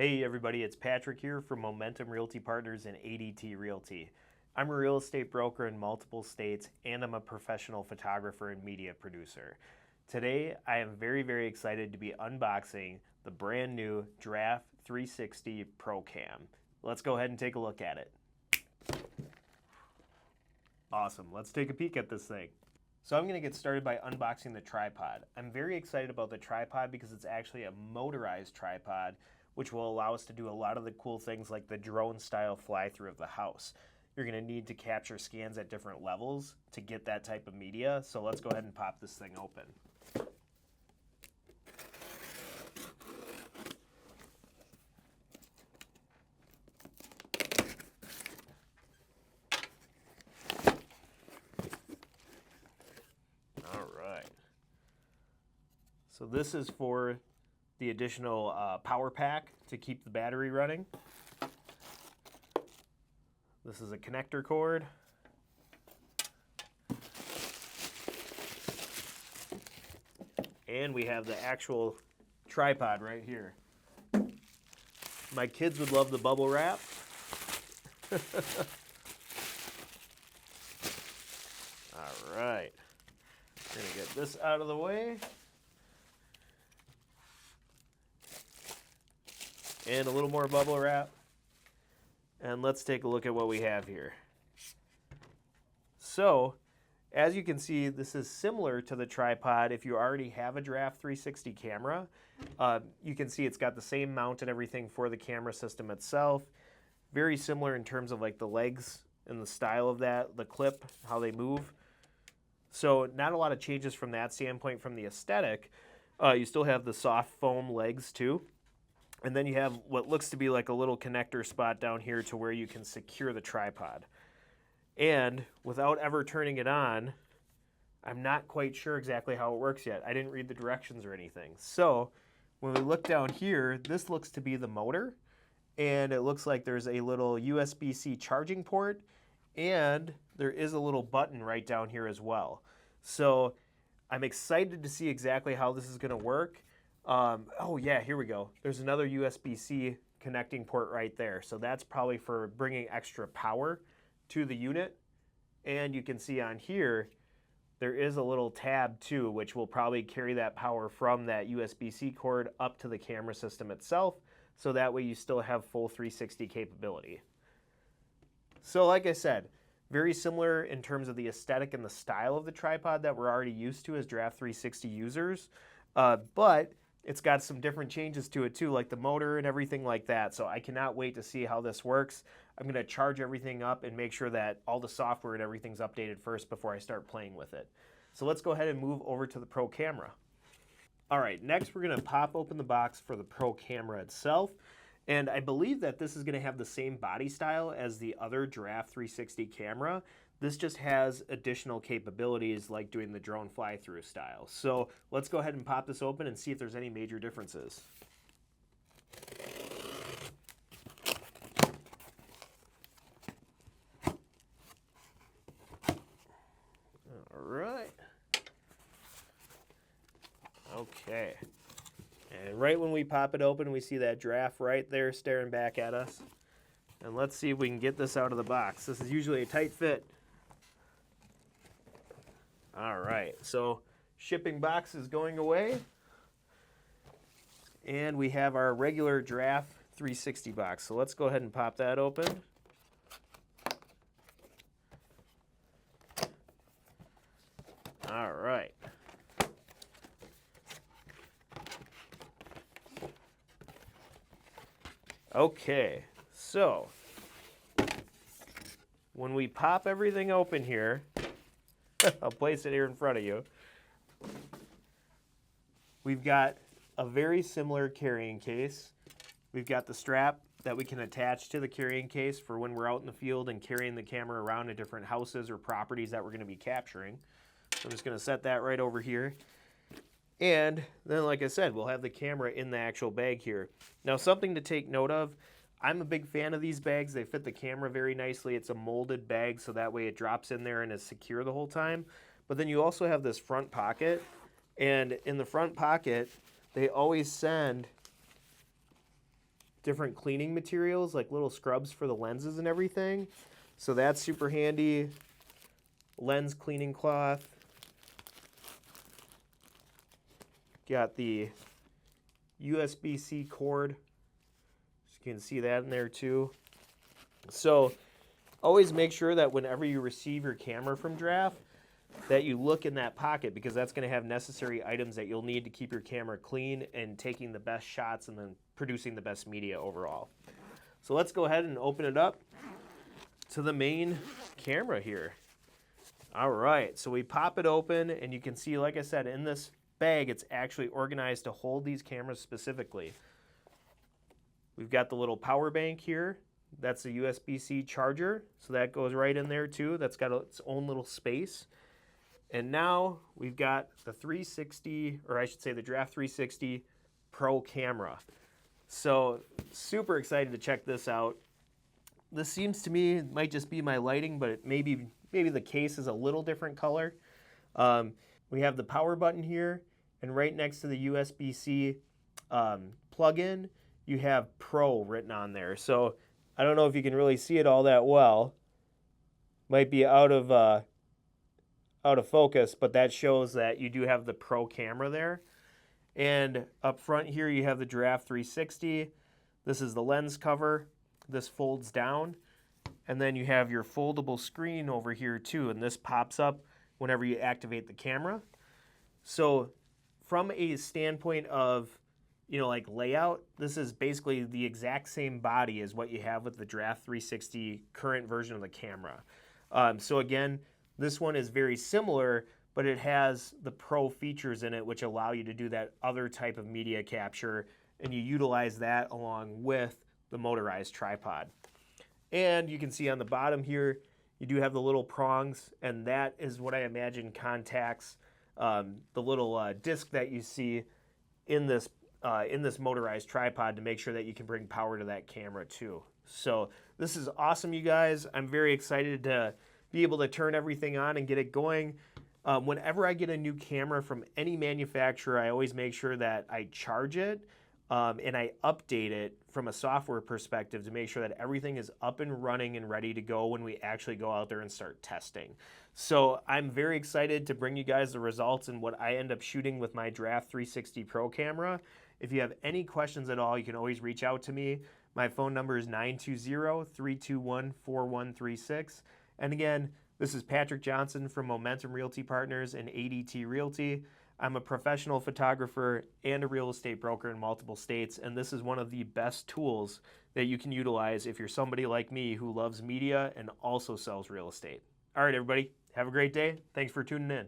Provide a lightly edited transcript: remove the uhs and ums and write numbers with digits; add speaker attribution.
Speaker 1: Hey everybody, it's Patrick here from Momentum Realty Partners and ADT Realty. I'm a real estate broker in multiple states and I'm a professional photographer and media producer. Today I am very excited to be unboxing the brand new Giraffe 360 Pro Cam. Let's go ahead and take a look at it. Awesome, let's take a peek at this thing. So I'm going to get started by unboxing the tripod. I'm very excited about the tripod because it's actually a motorized tripod, which will allow us to do a lot of the cool things like the drone style fly through of the house. You're going to need to capture scans at different levels to get that type of media. So let's go ahead and pop this thing open. All right. So this is for the additional power pack to keep the battery running. This is a connector cord. And we have the actual tripod right here. My kids would love the bubble wrap. All right. We're gonna get this out of the way. And a little more bubble wrap. And let's take a look at what we have here. So, as you can see, this is similar to the tripod if you already have a Giraffe 360 camera. You can see it's got the same mount and everything for the camera system itself. Very similar in terms of like the legs and the style of that, the clip, how they move. So not a lot of changes from that standpoint from the aesthetic. You still have the soft foam legs too. And then you have what looks to be like a little connector spot down here to where you can secure the tripod. And without ever turning it on, I'm not quite sure exactly how it works yet. I didn't read the directions or anything. So when we look down here, this looks to be the motor. And it looks like there's a little USB-C charging port. And there is a little button right down here as well. So I'm excited to see exactly how this is going to work. Oh yeah, here we go. There's another USB-C connecting port right there. So that's probably for bringing extra power to the unit. And you can see on here, there is a little tab too, which will probably carry that power from that USB-C cord up to the camera system itself. So that way you still have full 360 capability. So like I said, very similar in terms of the aesthetic and the style of the tripod that we're already used to as Giraffe 360 users. But it's got some different changes to it too, like the motor and everything like that. So I cannot wait to see how this works. I'm going to charge everything up and make sure that all the software and everything's updated first before I start playing with it. So let's go ahead and move over to the Pro camera. All right, next we're going to pop open the box for the Pro camera itself. And I believe that this is going to have the same body style as the other Giraffe 360 camera. This just has additional capabilities like doing the drone fly-through style. So let's go ahead and pop this open and see if there's any major differences. All right. Okay. And right when we pop it open, we see that Giraffe right there staring back at us. And let's see if we can get this out of the box. This is usually a tight fit. All right, so shipping box is going away. And we have our regular Giraffe 360 box. So let's go ahead and pop that open. All right. Okay, so when we pop everything open here, I'll place it here in front of you. We've got a very similar carrying case. We've got the strap that we can attach to the carrying case for when we're out in the field and carrying the camera around to different houses or properties that we're going to be capturing. So I'm just going to set that right over here. And then, like I said, we'll have the camera in the actual bag here. Now, something to take note of, I'm a big fan of these bags. They fit the camera very nicely. It's a molded bag, so that way it drops in there and is secure the whole time. But then you also have this front pocket, and in the front pocket, they always send different cleaning materials, like little scrubs for the lenses and everything. So that's super handy. Lens cleaning cloth. Got the USB-C cord. You can see that in there too. So always make sure that whenever you receive your camera from Giraffe, that you look in that pocket, because that's going to have necessary items that you'll need to keep your camera clean and taking the best shots and then producing the best media overall. So let's go ahead and open it up to the main camera here. All right, so we pop it open and you can see, like I said, in this bag, it's actually organized to hold these cameras specifically. We've got the little power bank here. That's a USB-C charger, so that goes right in there too. That's got its own little space. And now we've got the 360, or I should say the Giraffe 360 Pro camera. So super excited to check this out. This seems to me, it might just be my lighting, but it maybe the case is a little different color. We have the power button here, and right next to the USB-C plug-in, you have Pro written on there. So I don't know if you can really see it all that well. Might be out of focus, but that shows that you do have the Pro camera there. And up front here, you have the Giraffe 360. This is the lens cover. This folds down. And then you have your foldable screen over here too, and this pops up whenever you activate the camera. So from a standpoint of, like layout, this is basically the exact same body as what you have with the Giraffe 360 current version of the camera. So again, this one is very similar, but it has the Pro features in it, which allow you to do that other type of media capture, and you utilize that along with the motorized tripod. And you can see on the bottom here, you do have the little prongs, and that is what I imagine contacts the little disc that you see in this motorized tripod to make sure that you can bring power to that camera too. So this is awesome, you guys. I'm very excited to be able to turn everything on and get it going. Whenever I get a new camera from any manufacturer, I always make sure that I charge it and I update it from a software perspective to make sure that everything is up and running and ready to go when we actually go out there and start testing. So I'm very excited to bring you guys the results and what I end up shooting with my Giraffe 360 Pro camera. If you have any questions at all, you can always reach out to me. My phone number is 920-321-4136. And again, this is Patrick Johnson from Momentum Realty Partners and ADT Realty. I'm a professional photographer and a real estate broker in multiple states, and this is one of the best tools that you can utilize if you're somebody like me who loves media and also sells real estate. All right, everybody, have a great day. Thanks for tuning in.